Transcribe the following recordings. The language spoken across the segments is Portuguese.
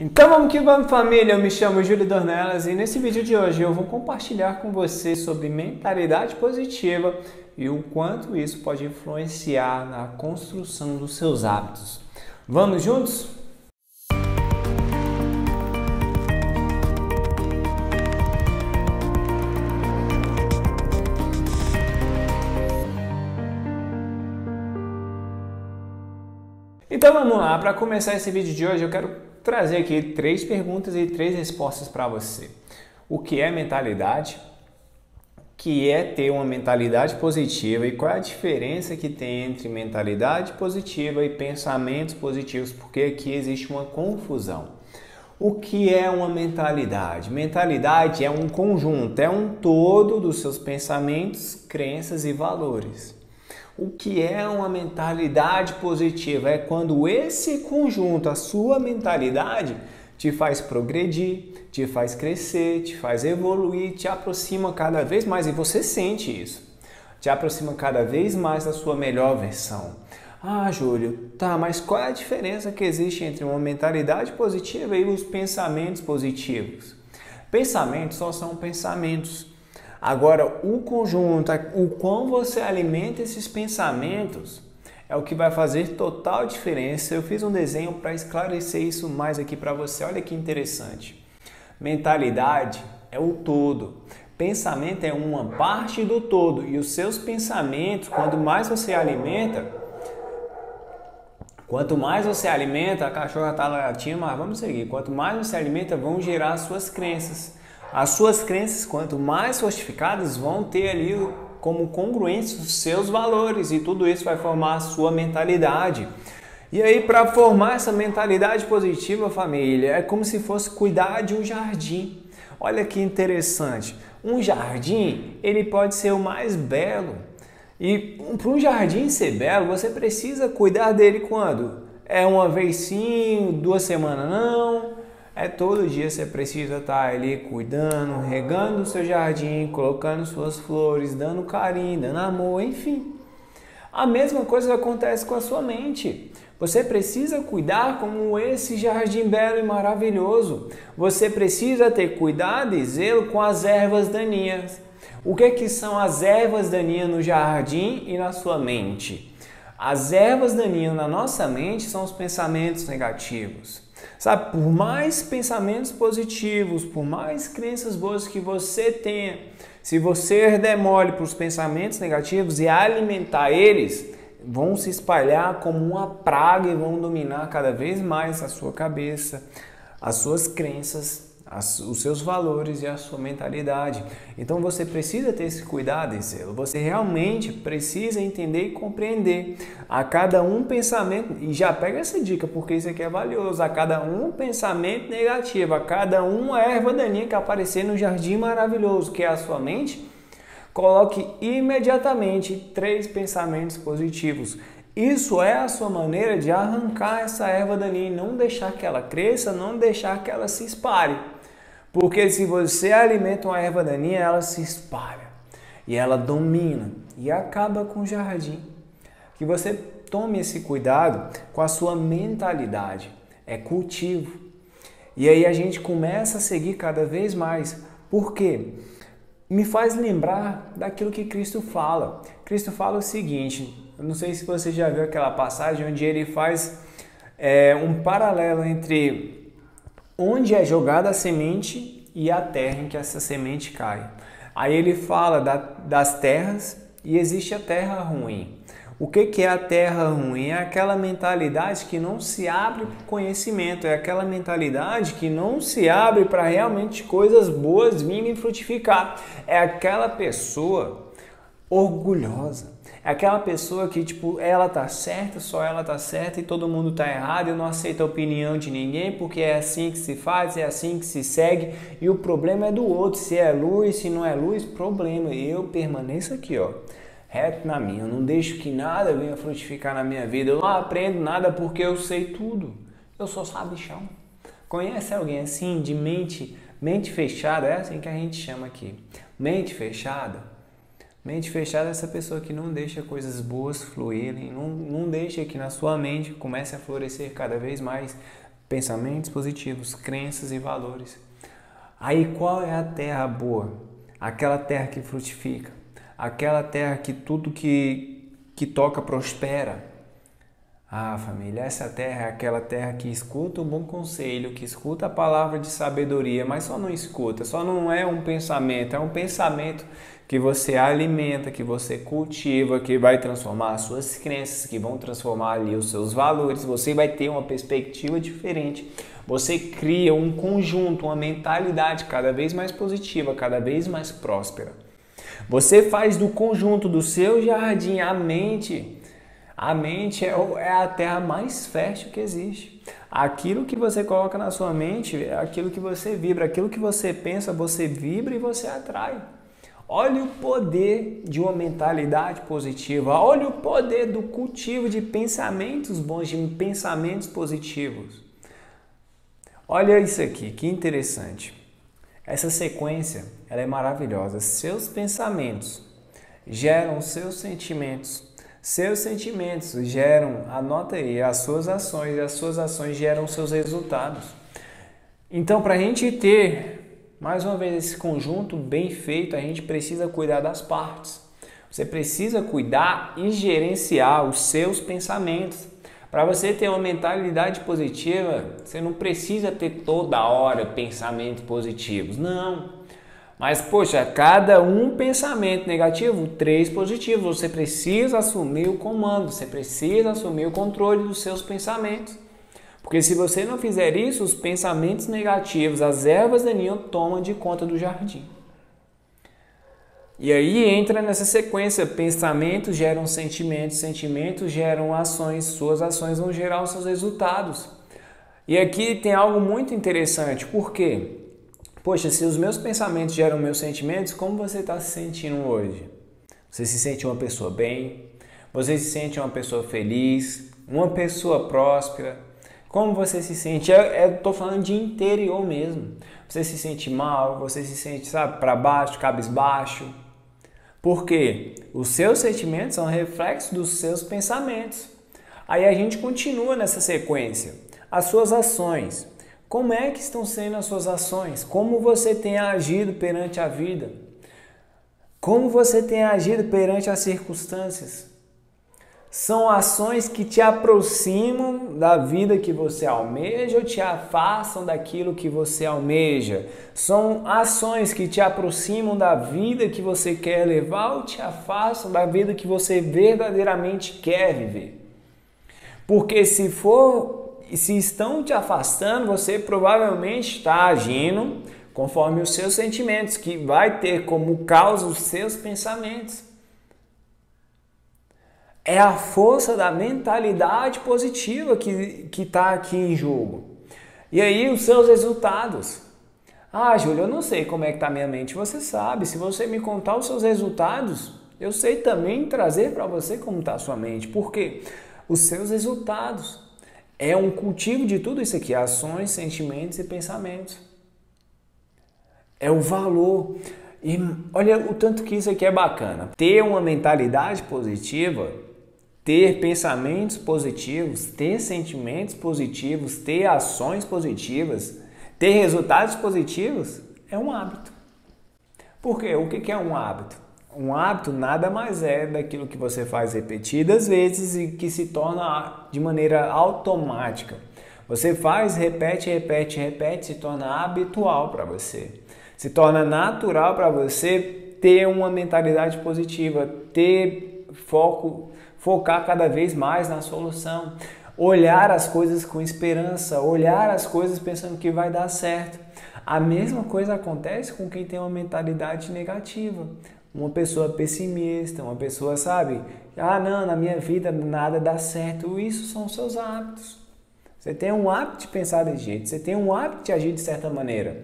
Então vamos que vamos, família, eu me chamo Júlio Dornelas e nesse vídeo de hoje eu vou compartilhar com você sobre mentalidade positiva e o quanto isso pode influenciar na construção dos seus hábitos. Vamos juntos? Então vamos lá, para começar esse vídeo de hoje eu quero trazer aqui 3 perguntas e 3 respostas para você. O que é mentalidade? O que é ter uma mentalidade positiva e qual é a diferença que tem entre mentalidade positiva e pensamentos positivos? Porque aqui existe uma confusão. O que é uma mentalidade? Mentalidade é um conjunto, é um todo dos seus pensamentos, crenças e valores. O que é uma mentalidade positiva? É quando esse conjunto, a sua mentalidade, te faz progredir, te faz crescer, te faz evoluir, te aproxima cada vez mais, e você sente isso, te aproxima cada vez mais da sua melhor versão. Ah, Júlio, tá, mas qual é a diferença que existe entre uma mentalidade positiva e os pensamentos positivos? Pensamentos só são pensamentos. Agora, o conjunto, o quão você alimenta esses pensamentos é o que vai fazer total diferença. Eu fiz um desenho para esclarecer isso mais aqui para você. Olha que interessante. Mentalidade é o todo. Pensamento é uma parte do todo. E os seus pensamentos, quanto mais você alimenta, a cachorra está latindo, mas vamos seguir. Quanto mais você alimenta, vão gerar as suas crenças. As suas crenças, quanto mais fortificadas, vão ter ali como congruência os seus valores e tudo isso vai formar a sua mentalidade. E aí, para formar essa mentalidade positiva, família, é como se fosse cuidar de um jardim. Olha que interessante. Um jardim, ele pode ser o mais belo. E para um jardim ser belo, você precisa cuidar dele quando? É uma vez sim, 2 semanas não. É todo dia você precisa estar ali cuidando, regando o seu jardim, colocando suas flores, dando carinho, dando amor, enfim. A mesma coisa acontece com a sua mente. Você precisa cuidar como esse jardim belo e maravilhoso. Você precisa ter cuidado e zelo com as ervas daninhas. O que são as ervas daninhas no jardim e na sua mente? As ervas daninhas na nossa mente são os pensamentos negativos. Sabe, por mais pensamentos positivos, por mais crenças boas que você tenha, se você der mole para os pensamentos negativos e alimentar eles, vão se espalhar como uma praga e vão dominar cada vez mais a sua cabeça, as suas crenças, os seus valores e a sua mentalidade. Então você precisa ter esse cuidado e zelo. Você realmente precisa entender e compreender a cada um pensamento, e já pega essa dica porque isso aqui é valioso, a cada um pensamento negativo, a cada uma erva daninha que aparecer no jardim maravilhoso que é a sua mente, coloque imediatamente 3 pensamentos positivos. Isso é a sua maneira de arrancar essa erva daninha e não deixar que ela cresça, não deixar que ela se espalhe. Porque se você alimenta uma erva daninha, ela se espalha e ela domina e acaba com o jardim. Que você tome esse cuidado com a sua mentalidade, é cultivo. E aí a gente começa a seguir cada vez mais. Por quê? Me faz lembrar daquilo que Cristo fala. Cristo fala o seguinte, eu não sei se você já viu aquela passagem onde ele faz um paralelo entre onde é jogada a semente e a terra em que essa semente cai. Aí ele fala das terras e existe a terra ruim. O que é a terra ruim? É aquela mentalidade que não se abre para o conhecimento, é aquela mentalidade que não se abre para realmente coisas boas virem frutificar. É aquela pessoa orgulhosa. É aquela pessoa que, tipo, ela tá certa, só ela tá certa e todo mundo tá errado. Eu não aceito a opinião de ninguém porque é assim que se faz, é assim que se segue. E o problema é do outro. Se é luz, se não é luz, problema. Eu permaneço aqui, ó, reto na minha. Eu não deixo que nada venha frutificar na minha vida. Eu não aprendo nada porque eu sei tudo. Eu sou sabichão. Conhece alguém assim, de mente fechada? É assim que a gente chama aqui. Mente fechada. Mente fechada é essa pessoa que não deixa coisas boas fluírem, não deixa que na sua mente comece a florescer cada vez mais Pensamentos positivos, crenças e valores. Aí qual é a terra boa? Aquela terra que frutifica, aquela terra que tudo que toca prospera. Ah, família, essa terra é aquela terra que escuta o bom conselho, que escuta a palavra de sabedoria, mas só não escuta, só não é um pensamento que você alimenta, que você cultiva, que vai transformar as suas crenças, que vão transformar ali os seus valores, você vai ter uma perspectiva diferente, você cria um conjunto, uma mentalidade cada vez mais positiva, cada vez mais próspera. Você faz do conjunto do seu jardim a mente. A mente é a terra mais fértil que existe. Aquilo que você coloca na sua mente é aquilo que você vibra, aquilo que você pensa, você vibra e você atrai. Olha o poder de uma mentalidade positiva, olha o poder do cultivo de pensamentos bons, de pensamentos positivos. Olha isso aqui, que interessante. Essa sequência, ela é maravilhosa. Seus pensamentos geram seus sentimentos. Seus sentimentos geram, anota aí, as suas ações, e as suas ações geram seus resultados. Então, para a gente ter, mais uma vez, esse conjunto bem feito, a gente precisa cuidar das partes. Você precisa cuidar e gerenciar os seus pensamentos. Para você ter uma mentalidade positiva, você não precisa ter toda hora pensamentos positivos, não. Mas, poxa, cada um pensamento negativo, 3 positivos. Você precisa assumir o comando, você precisa assumir o controle dos seus pensamentos. Porque se você não fizer isso, os pensamentos negativos, as ervas daninhas tomam de conta do jardim. E aí entra nessa sequência, pensamentos geram sentimentos, sentimentos geram ações, suas ações vão gerar os seus resultados. E aqui tem algo muito interessante, por quê? Poxa, se os meus pensamentos geram meus sentimentos, como você está se sentindo hoje? Você se sente uma pessoa bem? Você se sente uma pessoa feliz? Uma pessoa próspera? Como você se sente? Eu estou falando de interior mesmo. Você se sente mal? Você se sente, sabe, para baixo, cabisbaixo? Por quê? Os seus sentimentos são reflexo dos seus pensamentos. Aí a gente continua nessa sequência. As suas ações. Como é que estão sendo as suas ações? Como você tem agido perante a vida? Como você tem agido perante as circunstâncias? São ações que te aproximam da vida que você almeja ou te afastam daquilo que você almeja? São ações que te aproximam da vida que você quer levar ou te afastam da vida que você verdadeiramente quer viver? Porque se estão te afastando, você provavelmente está agindo conforme os seus sentimentos, que vai ter como causa os seus pensamentos. É a força da mentalidade positiva que está aqui em jogo. E aí os seus resultados. Ah, Júlio, eu não sei como é que está a minha mente. Você sabe, se você me contar os seus resultados, eu sei também trazer para você como está a sua mente. Por quê? Os seus resultados. É um cultivo de tudo isso aqui, ações, sentimentos e pensamentos. É o valor. E olha o tanto que isso aqui é bacana. Ter uma mentalidade positiva, ter pensamentos positivos, ter sentimentos positivos, ter ações positivas, ter resultados positivos, é um hábito. Por quê? O que é um hábito? Um hábito nada mais é daquilo que você faz repetidas vezes e que se torna de maneira automática. Você faz, repete, se torna habitual para você. Se torna natural para você ter uma mentalidade positiva, ter focar cada vez mais na solução, olhar as coisas com esperança, olhar as coisas pensando que vai dar certo. A mesma coisa acontece com quem tem uma mentalidade negativa. Uma pessoa pessimista, uma pessoa, sabe? Ah, não, na minha vida nada dá certo. Isso são os seus hábitos. Você tem um hábito de pensar desse jeito, você tem um hábito de agir de certa maneira.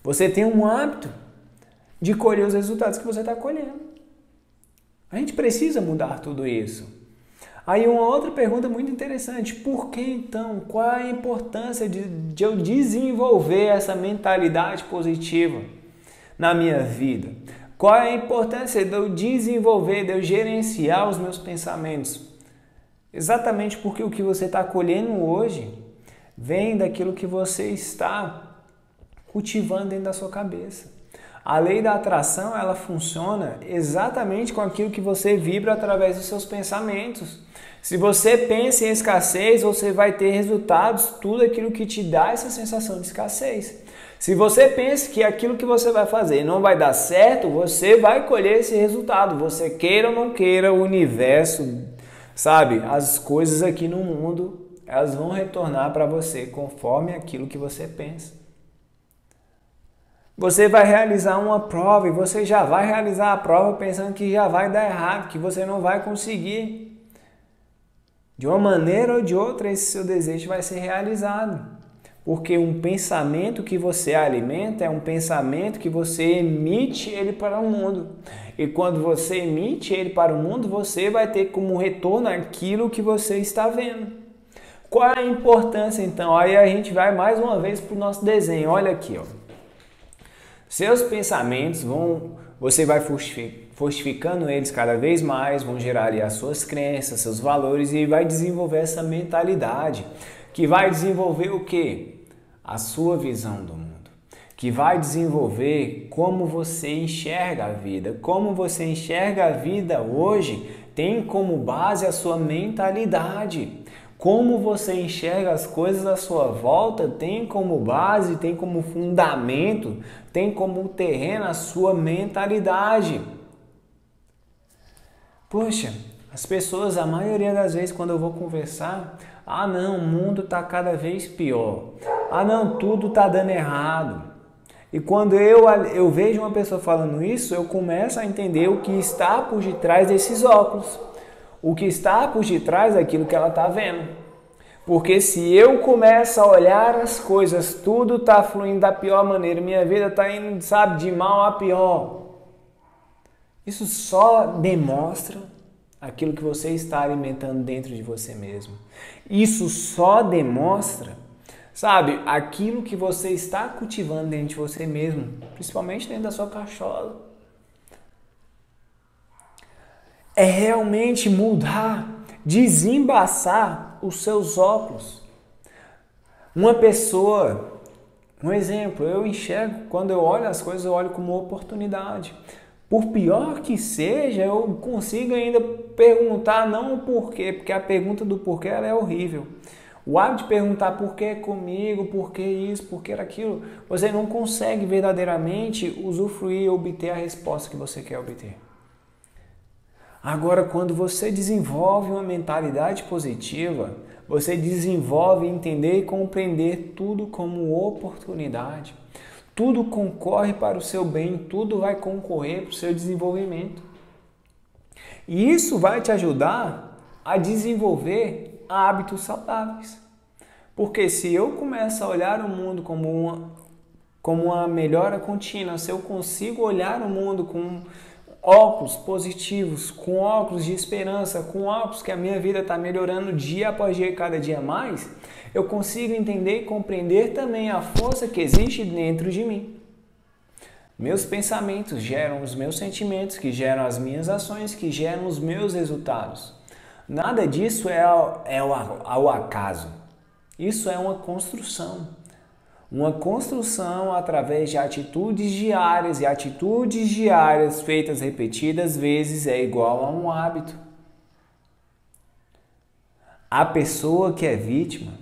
Você tem um hábito de colher os resultados que você está colhendo. A gente precisa mudar tudo isso. Aí uma outra pergunta muito interessante, por que então? Qual a importância de eu desenvolver essa mentalidade positiva na minha vida? Qual é a importância de eu desenvolver, de eu gerenciar os meus pensamentos? Exatamente porque o que você está colhendo hoje vem daquilo que você está cultivando dentro da sua cabeça. A lei da atração, ela funciona exatamente com aquilo que você vibra através dos seus pensamentos. Se você pensa em escassez, você vai ter resultados, tudo aquilo que te dá essa sensação de escassez. Se você pensa que aquilo que você vai fazer não vai dar certo, você vai colher esse resultado. Você queira ou não queira, o universo, sabe, as coisas aqui no mundo, elas vão retornar para você conforme aquilo que você pensa. Você vai realizar uma prova e você já vai realizar a prova pensando que já vai dar errado, que você não vai conseguir. De uma maneira ou de outra, esse seu desejo vai ser realizado. Porque um pensamento que você alimenta é um pensamento que você emite ele para o mundo. E quando você emite ele para o mundo, você vai ter como retorno aquilo que você está vendo. Qual é a importância então? Aí a gente vai mais uma vez para o nosso desenho. Olha aqui, ó. Seus pensamentos você vai fortificando eles cada vez mais, vão gerar ali as suas crenças, seus valores e vai desenvolver essa mentalidade que vai desenvolver o quê? A sua visão do mundo, que vai desenvolver como você enxerga a vida. Como você enxerga a vida hoje tem como base a sua mentalidade. Como você enxerga as coisas à sua volta tem como base, tem como fundamento, tem como terreno a sua mentalidade. Poxa, as pessoas, a maioria das vezes quando eu vou conversar, ah não, o mundo está cada vez pior. Ah não, tudo está dando errado. E quando eu vejo uma pessoa falando isso, eu começo a entender o que está por detrás desses óculos. O que está por detrás daquilo que ela está vendo. Porque se eu começo a olhar as coisas, tudo está fluindo da pior maneira, minha vida está indo, sabe, de mal a pior. Isso só demonstra aquilo que você está alimentando dentro de você mesmo. Isso só demonstra, sabe, aquilo que você está cultivando dentro de você mesmo, principalmente dentro da sua cachola. É realmente mudar, desembaçar os seus óculos. Uma pessoa, um exemplo, eu enxergo, quando eu olho as coisas, eu olho como oportunidade. Por pior que seja, eu consigo ainda perguntar não o porquê, porque a pergunta do porquê ela é horrível. O hábito de perguntar por que comigo, por que isso, por que aquilo, você não consegue verdadeiramente usufruir e obter a resposta que você quer obter. Agora, quando você desenvolve uma mentalidade positiva, você desenvolve entender e compreender tudo como oportunidade. Tudo concorre para o seu bem, tudo vai concorrer para o seu desenvolvimento. E isso vai te ajudar a desenvolver hábitos saudáveis. Porque se eu começo a olhar o mundo como uma melhora contínua, se eu consigo olhar o mundo com óculos positivos, com óculos de esperança, com óculos que a minha vida está melhorando dia após dia, cada dia mais, eu consigo entender e compreender também a força que existe dentro de mim. Meus pensamentos geram os meus sentimentos, que geram as minhas ações, que geram os meus resultados. Nada disso é ao acaso. Isso é uma construção. Uma construção através de atitudes diárias, e atitudes diárias feitas repetidas vezes é igual a um hábito. A pessoa que é vítima,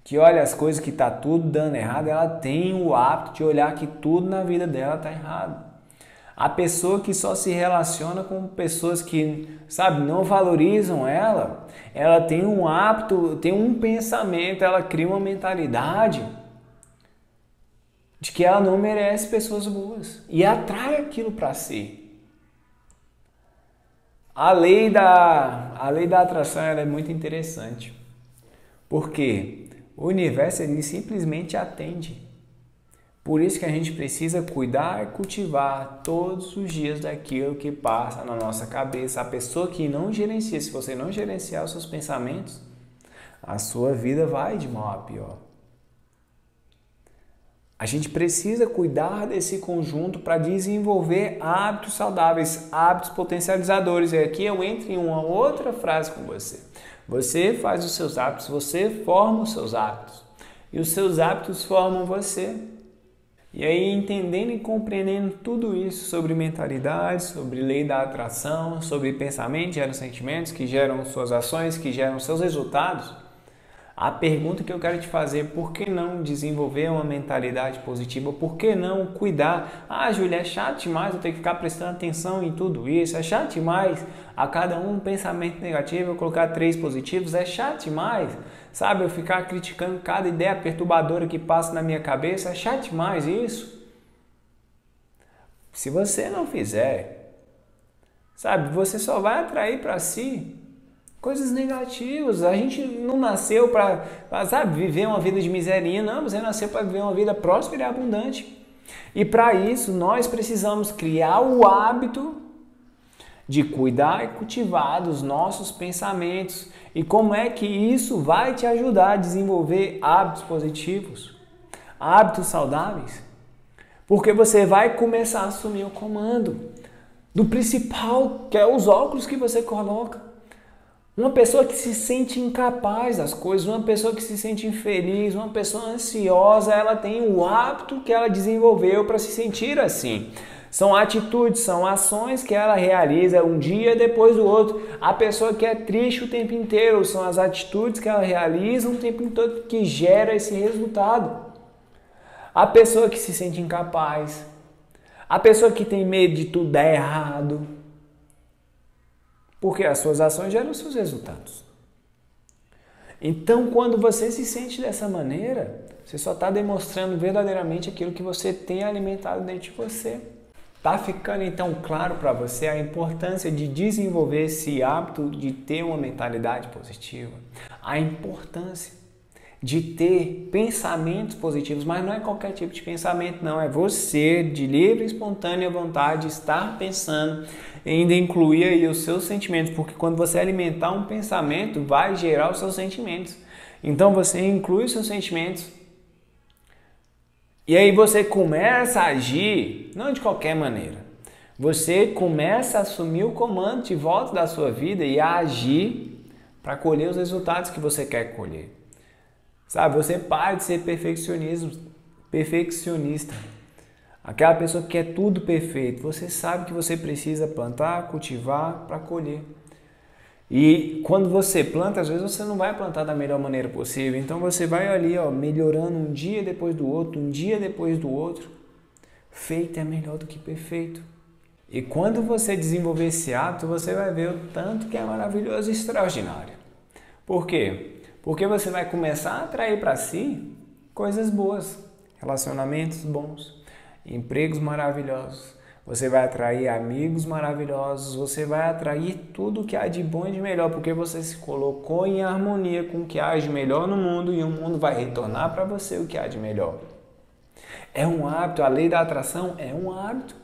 que olha as coisas que está tudo dando errado, ela tem o hábito de olhar que tudo na vida dela está errado. A pessoa que só se relaciona com pessoas que, sabe, não valorizam ela tem um hábito, tem um pensamento, ela cria uma mentalidade de que ela não merece pessoas boas e atrai aquilo para si. A lei da atração ela é muito interessante, porque o universo ele simplesmente atende. Por isso que a gente precisa cuidar e cultivar todos os dias daquilo que passa na nossa cabeça. A pessoa que não gerencia, se você não gerenciar os seus pensamentos, a sua vida vai de mal a pior. A gente precisa cuidar desse conjunto para desenvolver hábitos saudáveis, hábitos potencializadores. E aqui eu entro em uma outra frase com você. Você faz os seus hábitos, você forma os seus hábitos. E os seus hábitos formam você. E aí, entendendo e compreendendo tudo isso sobre mentalidade, sobre lei da atração, sobre pensamento, geram sentimentos, que geram suas ações, que geram seus resultados, a pergunta que eu quero te fazer é: por que não desenvolver uma mentalidade positiva? Por que não cuidar? Ah, Júlia, é chato demais eu ter que ficar prestando atenção em tudo isso. É chato demais a cada um pensamento negativo eu colocar 3 positivos. É chato demais, sabe, eu ficar criticando cada ideia perturbadora que passa na minha cabeça. É chato demais isso. Se você não fizer, sabe, você só vai atrair para si coisas negativas. A gente não nasceu para, sabe, viver uma vida de miséria, não. Você nasceu para viver uma vida próspera e abundante. E para isso, nós precisamos criar o hábito de cuidar e cultivar dos nossos pensamentos. E como é que isso vai te ajudar a desenvolver hábitos positivos, hábitos saudáveis? Porque você vai começar a assumir o comando do principal, que é os óculos que você coloca. Uma pessoa que se sente incapaz das coisas, uma pessoa que se sente infeliz, uma pessoa ansiosa, ela tem o hábito que ela desenvolveu para se sentir assim. São atitudes, são ações que ela realiza um dia depois do outro. A pessoa que é triste o tempo inteiro, são as atitudes que ela realiza o tempo todo que gera esse resultado. A pessoa que se sente incapaz, a pessoa que tem medo de tudo dar errado, porque as suas ações geram os seus resultados. Então, quando você se sente dessa maneira, você só está demonstrando verdadeiramente aquilo que você tem alimentado dentro de você. Está ficando então claro para você a importância de desenvolver esse hábito de ter uma mentalidade positiva, a importância de ter pensamentos positivos, mas não é qualquer tipo de pensamento, não, é você de livre e espontânea vontade estar pensando, ainda incluir aí os seus sentimentos, porque quando você alimentar um pensamento, vai gerar os seus sentimentos. Então você inclui os seus sentimentos e aí você começa a agir, não de qualquer maneira. Você começa a assumir o comando de volta da sua vida e a agir para colher os resultados que você quer colher. Sabe, você para de ser perfeccionista. Aquela pessoa que quer tudo perfeito. Você sabe que você precisa plantar, cultivar para colher. E quando você planta, às vezes você não vai plantar da melhor maneira possível. Então você vai ali, melhorando um dia depois do outro, um dia depois do outro. Feito é melhor do que perfeito. E quando você desenvolver esse hábito, você vai ver o tanto que é maravilhoso e extraordinário. Por quê? Porque você vai começar a atrair para si coisas boas, relacionamentos bons, empregos maravilhosos. Você vai atrair amigos maravilhosos, você vai atrair tudo que há de bom e de melhor, porque você se colocou em harmonia com o que há de melhor no mundo e o mundo vai retornar para você o que há de melhor. É um hábito, a lei da atração é um hábito.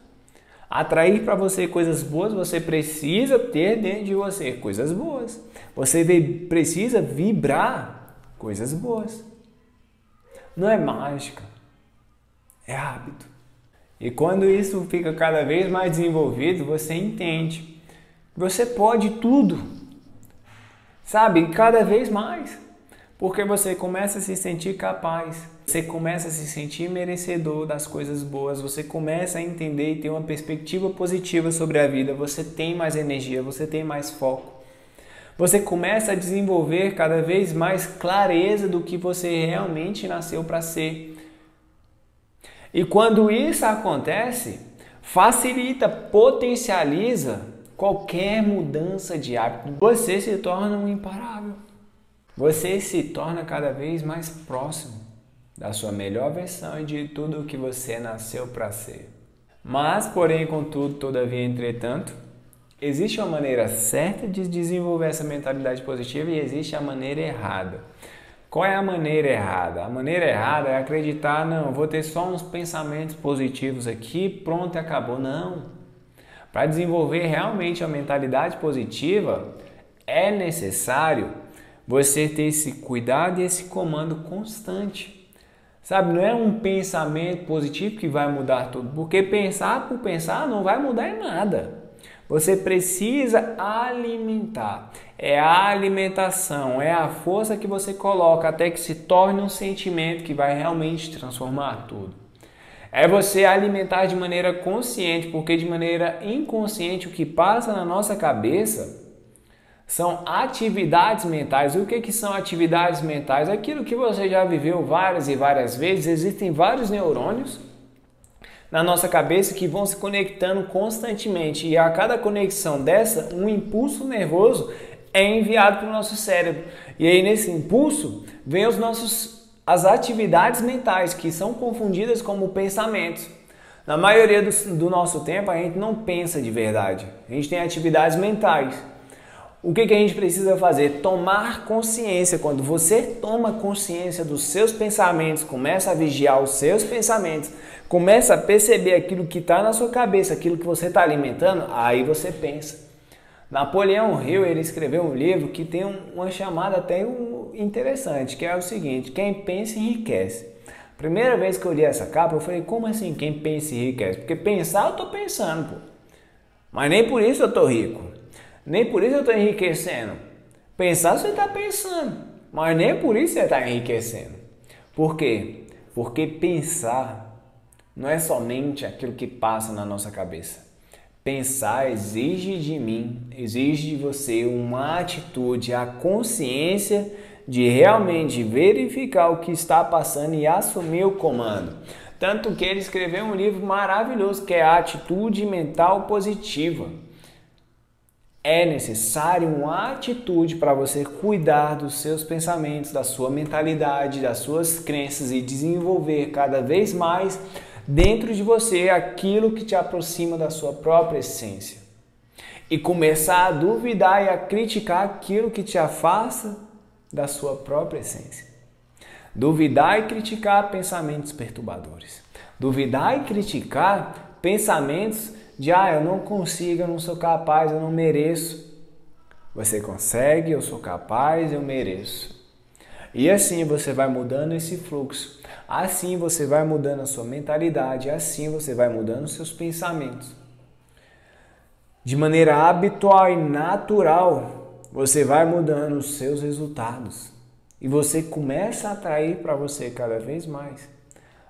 Atrair para você coisas boas, você precisa ter dentro de você coisas boas. Você precisa vibrar coisas boas. Não é mágica, é hábito. E quando isso fica cada vez mais desenvolvido, você entende que você pode tudo, sabe? Cada vez mais. Porque você começa a se sentir capaz, você começa a se sentir merecedor das coisas boas, você começa a entender e ter uma perspectiva positiva sobre a vida, você tem mais energia, você tem mais foco. Você começa a desenvolver cada vez mais clareza do que você realmente nasceu para ser. E quando isso acontece, facilita, potencializa qualquer mudança de hábito. Você se torna um imparável. Você se torna cada vez mais próximo da sua melhor versão e de tudo o que você nasceu para ser. Mas, porém, contudo, todavia, entretanto, existe uma maneira certa de desenvolver essa mentalidade positiva e existe a maneira errada. Qual é a maneira errada? A maneira errada é acreditar, não, vou ter só uns pensamentos positivos aqui, pronto, acabou. Não. Para desenvolver realmente a mentalidade positiva, é necessário você ter esse cuidado e esse comando constante. Sabe, não é um pensamento positivo que vai mudar tudo, porque pensar por pensar não vai mudar em nada. Você precisa alimentar. É a alimentação, é a força que você coloca até que se torne um sentimento que vai realmente transformar tudo. É você alimentar de maneira consciente, porque de maneira inconsciente o que passa na nossa cabeça são atividades mentais. O que são atividades mentais? Aquilo que você já viveu várias e várias vezes. Existem vários neurônios na nossa cabeça que vão se conectando constantemente. E a cada conexão dessa, um impulso nervoso é enviado para o nosso cérebro. E aí nesse impulso vem as atividades mentais, que são confundidas como pensamentos. Na maioria do nosso tempo a gente não pensa de verdade. A gente tem atividades mentais. O que a gente precisa fazer? Tomar consciência. Quando você toma consciência dos seus pensamentos, começa a vigiar os seus pensamentos, começa a perceber aquilo que está na sua cabeça, aquilo que você está alimentando, aí você pensa. Napoleão Hill, ele escreveu um livro que tem uma chamada até interessante, que é o seguinte: quem pensa enriquece. Primeira vez que eu li essa capa, eu falei, como assim quem pensa enriquece? Porque pensar eu estou pensando, pô. Mas nem por isso eu estou rico. Nem por isso eu estou enriquecendo. Pensar você está pensando, mas nem por isso você está enriquecendo. Por quê? Porque pensar não é somente aquilo que passa na nossa cabeça. Pensar exige de mim, exige de você uma atitude, a consciência de realmente verificar o que está passando e assumir o comando. Tanto que ele escreveu um livro maravilhoso que é a Atitude Mental Positiva. É necessário uma atitude para você cuidar dos seus pensamentos, da sua mentalidade, das suas crenças e desenvolver cada vez mais dentro de você aquilo que te aproxima da sua própria essência. E começar a duvidar e a criticar aquilo que te afasta da sua própria essência. Duvidar e criticar pensamentos perturbadores. Duvidar e criticar pensamentos de eu não consigo, eu não sou capaz, eu não mereço. Você consegue, eu sou capaz, eu mereço. E assim você vai mudando esse fluxo. Assim você vai mudando a sua mentalidade, assim você vai mudando os seus pensamentos. De maneira habitual e natural, você vai mudando os seus resultados. E você começa a atrair para você cada vez mais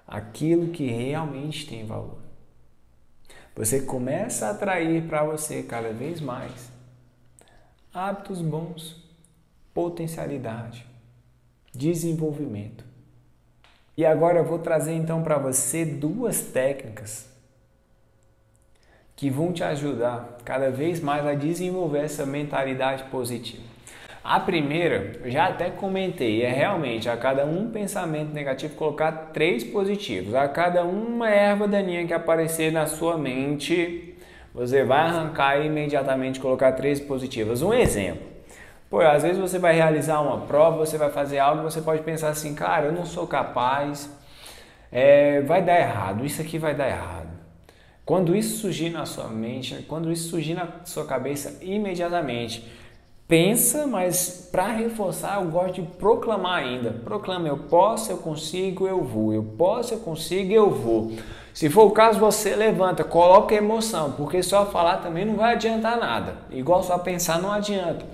aquilo que realmente tem valor. Você começa a atrair para você cada vez mais hábitos bons, potencialidade, desenvolvimento. E agora eu vou trazer então para você duas técnicas que vão te ajudar cada vez mais a desenvolver essa mentalidade positiva. A primeira, eu já até comentei, é realmente a cada um pensamento negativo colocar 3 positivos. A cada uma erva daninha que aparecer na sua mente, você vai arrancar e imediatamente colocar 3 positivas. Um exemplo, às vezes você vai realizar uma prova, você vai fazer algo, você pode pensar assim, cara, eu não sou capaz, vai dar errado, isso aqui vai dar errado. Quando isso surgir na sua mente, quando isso surgir na sua cabeça, imediatamente pensa, mas para reforçar eu gosto de proclamar ainda. Proclama, eu posso, eu consigo, eu vou. Eu posso, eu consigo, eu vou. Se for o caso, você levanta, coloca emoção, porque só falar também não vai adiantar nada. Igual só pensar não adianta.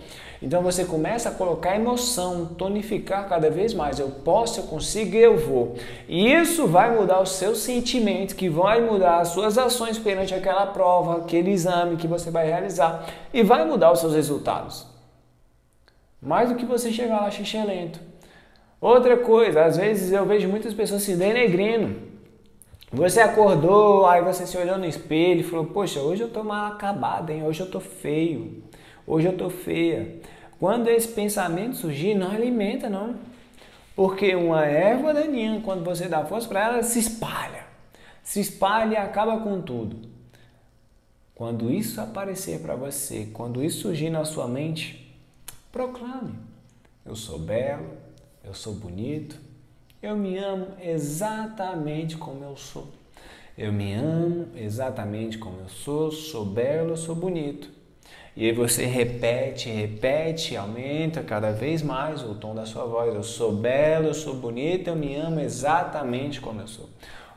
Então você começa a colocar emoção, tonificar cada vez mais. Eu posso, eu consigo, eu vou. E isso vai mudar os seus sentimentos, que vai mudar as suas ações perante aquela prova, aquele exame que você vai realizar. E vai mudar os seus resultados. Mais do que você chegar lá xixelento. Outra coisa, às vezes eu vejo muitas pessoas se denegrindo. Você acordou, aí você se olhou no espelho e falou, poxa, hoje eu tô mal acabado, hein? Hoje eu tô feio, hoje eu tô feia. Quando esse pensamento surgir, não alimenta não. Porque uma erva daninha, quando você dá força para ela, se espalha. Se espalha e acaba com tudo. Quando isso aparecer para você, quando isso surgir na sua mente, proclame, eu sou belo, eu sou bonito, eu me amo exatamente como eu sou. Eu me amo exatamente como eu sou belo, eu sou bonito. E aí você repete, aumenta cada vez mais o tom da sua voz. Eu sou belo, eu sou bonito, eu me amo exatamente como eu sou.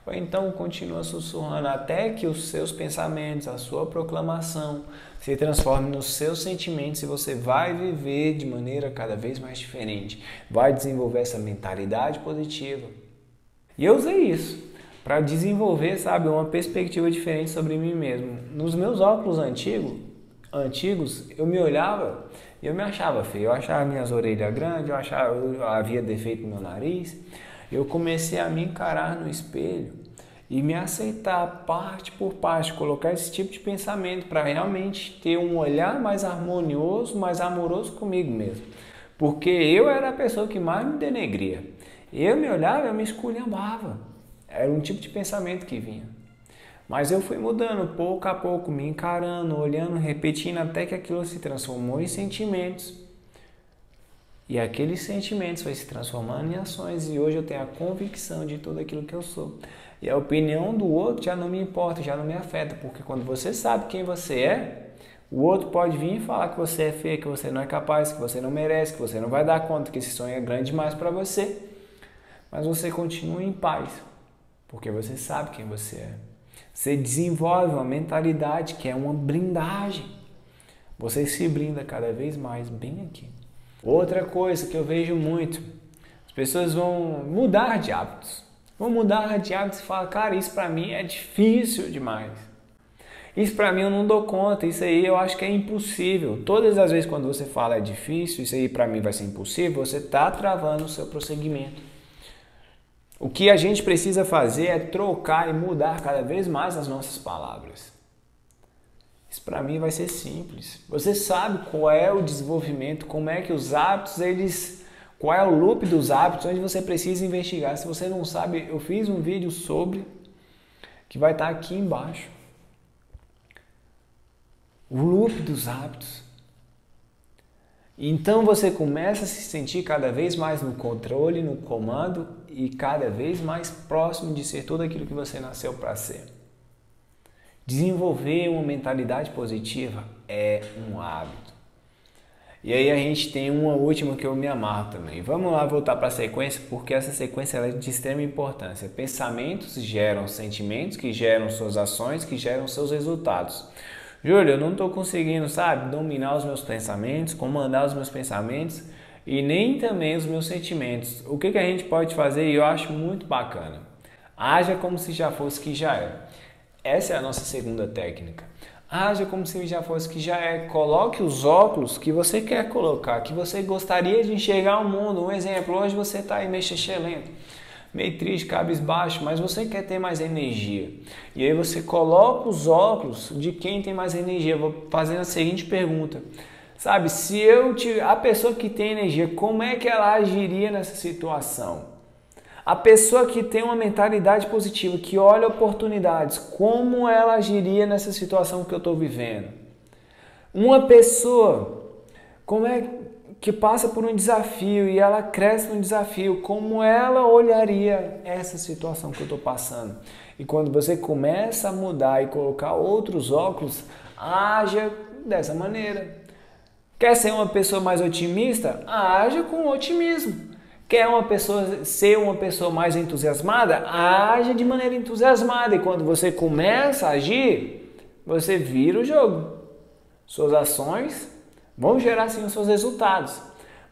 ou então continua sussurrando até que os seus pensamentos, a sua proclamação se transforme nos seus sentimentos e você vai viver de maneira cada vez mais diferente, vai desenvolver essa mentalidade positiva. E eu usei isso para desenvolver, sabe, uma perspectiva diferente sobre mim mesmo. Nos meus óculos antigos, eu me olhava e eu me achava feio, eu achava minhas orelhas grandes, eu havia defeito no meu nariz. Eu comecei a me encarar no espelho e me aceitar parte por parte, colocar esse tipo de pensamento para realmente ter um olhar mais harmonioso, mais amoroso comigo mesmo. Porque eu era a pessoa que mais me denegria. Eu me olhava, eu me esculhambava. Era um tipo de pensamento que vinha. Mas eu fui mudando pouco a pouco, me encarando, olhando, repetindo, até que aquilo se transformou em sentimentos. E aqueles sentimentos foi se transformando em ações e hoje eu tenho a convicção de tudo aquilo que eu sou. E a opinião do outro já não me importa, já não me afeta, porque quando você sabe quem você é, o outro pode vir e falar que você é feio, que você não é capaz, que você não merece, que você não vai dar conta, que esse sonho é grande demais para você. Mas você continua em paz, porque você sabe quem você é. Você desenvolve uma mentalidade que é uma blindagem. Você se blinda cada vez mais bem aqui. Outra coisa que eu vejo muito, as pessoas vão mudar de hábitos. Vão mudar de hábitos e falar, cara, isso pra mim é difícil demais. Isso pra mim eu não dou conta, isso aí eu acho que é impossível. Todas as vezes quando você fala é difícil, isso aí pra mim vai ser impossível, você tá travando o seu prosseguimento. O que a gente precisa fazer é trocar e mudar cada vez mais as nossas palavras. Isso para mim vai ser simples. Você sabe qual é o desenvolvimento, como é que os hábitos, qual é o loop dos hábitos, onde você precisa investigar. Se você não sabe, eu fiz um vídeo sobre, que vai estar aqui embaixo. O loop dos hábitos. Então você começa a se sentir cada vez mais no controle, no comando e cada vez mais próximo de ser tudo aquilo que você nasceu para ser. Desenvolver uma mentalidade positiva é um hábito. E aí a gente tem uma última que eu me amarro também. Vamos lá voltar para a sequência, porque essa sequência é de extrema importância. Pensamentos geram sentimentos, que geram suas ações, que geram seus resultados. Júlio, eu não estou conseguindo, sabe, dominar os meus pensamentos, comandar os meus pensamentos e nem também os meus sentimentos. O que a gente pode fazer e eu acho muito bacana? Haja como se já fosse que já é. Essa é a nossa segunda técnica. Haja como se já fosse que já é. Coloque os óculos que você quer colocar, que você gostaria de enxergar o mundo. Um exemplo, hoje você está aí meio xixelento, meio triste, cabisbaixo, mas você quer ter mais energia. E aí você coloca os óculos de quem tem mais energia. Vou fazendo a seguinte pergunta. Sabe, a pessoa que tem energia, como é que ela agiria nessa situação? A pessoa que tem uma mentalidade positiva, que olha oportunidades, como ela agiria nessa situação que eu estou vivendo? Uma pessoa, como é que passa por um desafio e ela cresce no desafio, como ela olharia essa situação que eu estou passando? E quando você começa a mudar e colocar outros óculos, haja dessa maneira. Quer ser uma pessoa mais otimista? Haja com otimismo. Quer ser uma pessoa mais entusiasmada? Haja de maneira entusiasmada. E quando você começa a agir, você vira o jogo. Suas ações vão gerar sim os seus resultados.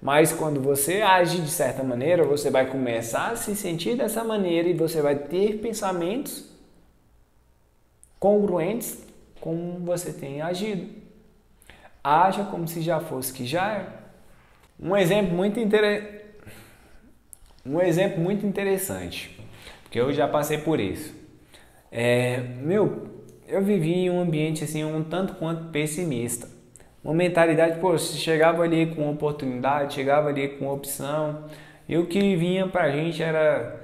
Mas quando você age de certa maneira, você vai começar a se sentir dessa maneira e você vai ter pensamentos congruentes com você tem agido. Haja como se já fosse que já é. Um exemplo muito interessante, porque eu já passei por isso. Eu vivi em um ambiente assim um tanto quanto pessimista. Uma mentalidade, você chegava ali com oportunidade, chegava ali com opção, e o que vinha pra gente era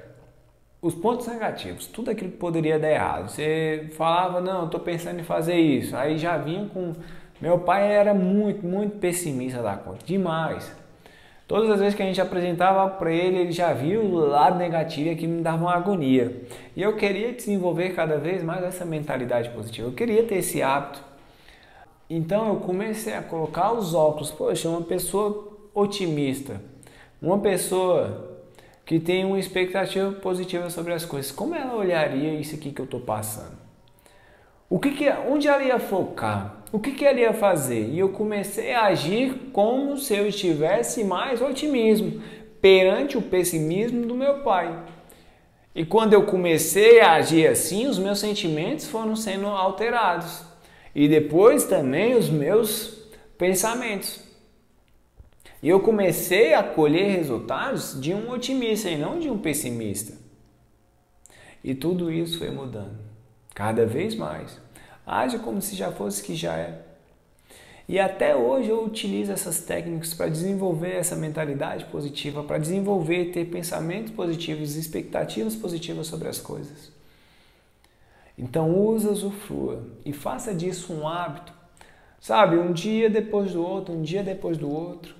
os pontos negativos, tudo aquilo que poderia dar errado. Você falava, não, eu tô pensando em fazer isso, aí já vinha com... Meu pai era muito pessimista da conta, demais. Todas as vezes que a gente apresentava algo para ele, ele já viu o lado negativo e aquilo me dava uma agonia. E eu queria desenvolver cada vez mais essa mentalidade positiva, eu queria ter esse hábito. Então eu comecei a colocar os óculos, poxa, uma pessoa otimista, uma pessoa que tem uma expectativa positiva sobre as coisas, como ela olharia isso aqui que eu estou passando? Onde ela ia focar? O que ela ia fazer? E eu comecei a agir como se eu estivesse mais otimismo perante o pessimismo do meu pai. E quando eu comecei a agir assim, os meus sentimentos foram sendo alterados. E depois também os meus pensamentos. E eu comecei a colher resultados de um otimista e não de um pessimista. E tudo isso foi mudando, cada vez mais. Age como se já fosse que já é. E até hoje eu utilizo essas técnicas para desenvolver essa mentalidade positiva, para desenvolver e ter pensamentos positivos, expectativas positivas sobre as coisas. Então usufrua e faça disso um hábito. Sabe, um dia depois do outro, um dia depois do outro.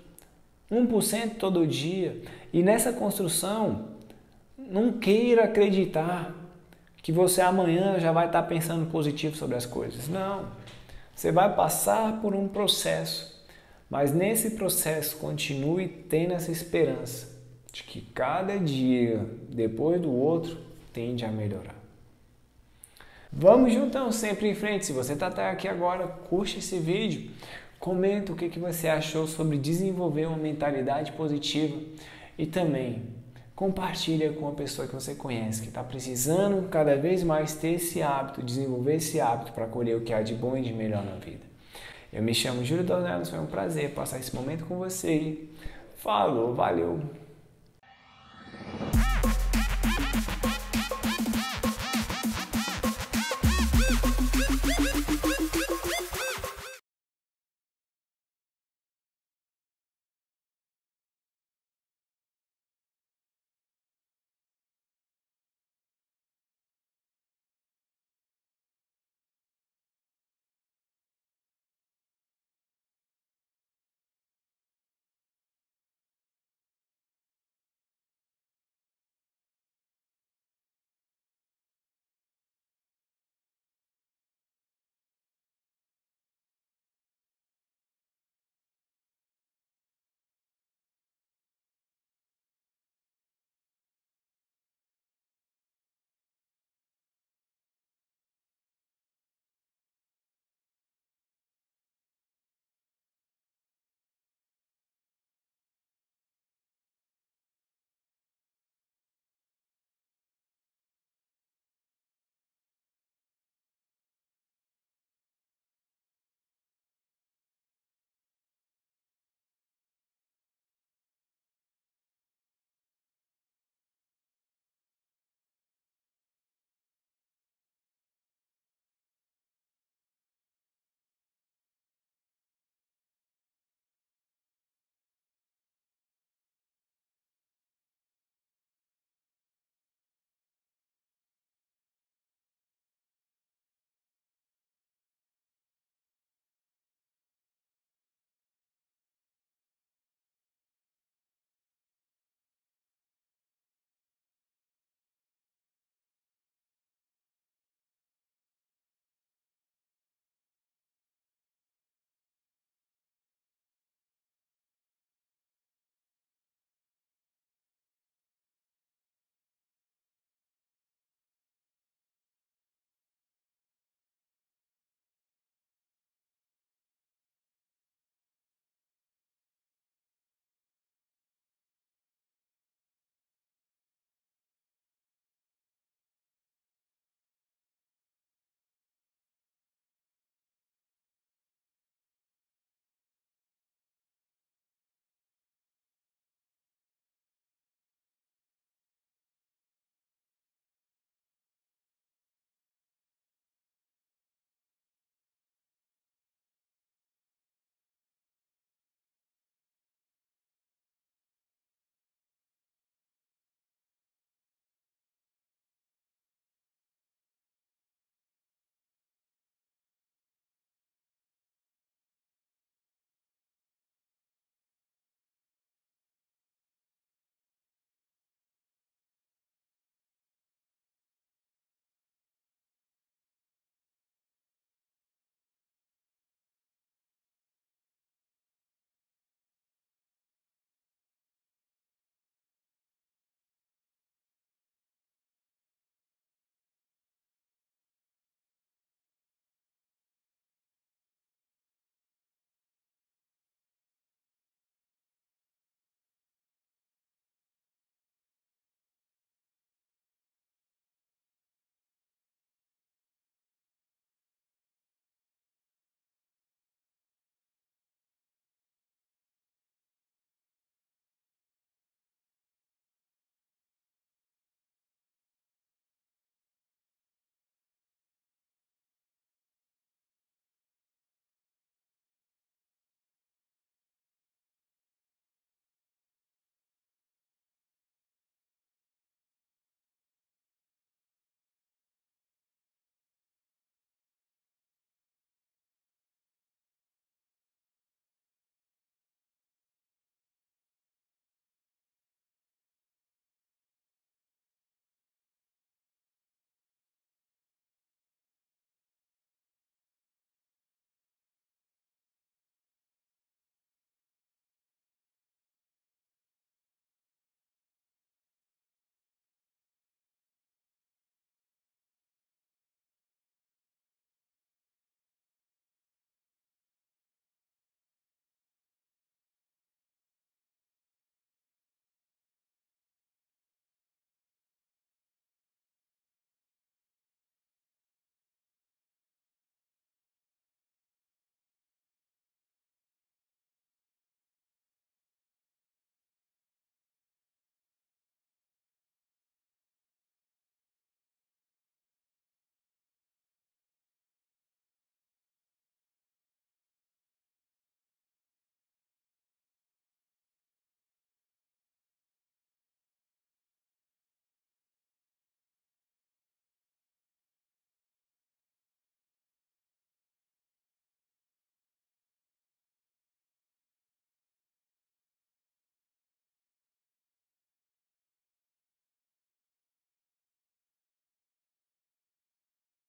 1% todo dia. E nessa construção, não queira acreditar que você amanhã já vai estar pensando positivo sobre as coisas. Não. Você vai passar por um processo, mas nesse processo continue tendo essa esperança de que cada dia, depois do outro, tende a melhorar. Vamos juntão, sempre em frente. Se você está até aqui agora, curte esse vídeo, comenta o que você achou sobre desenvolver uma mentalidade positiva e também compartilha com uma pessoa que você conhece, que está precisando cada vez mais ter esse hábito, desenvolver esse hábito para colher o que há de bom e de melhor na vida. Eu me chamo Júlio Dornelis, foi um prazer passar esse momento com você. Falou, valeu!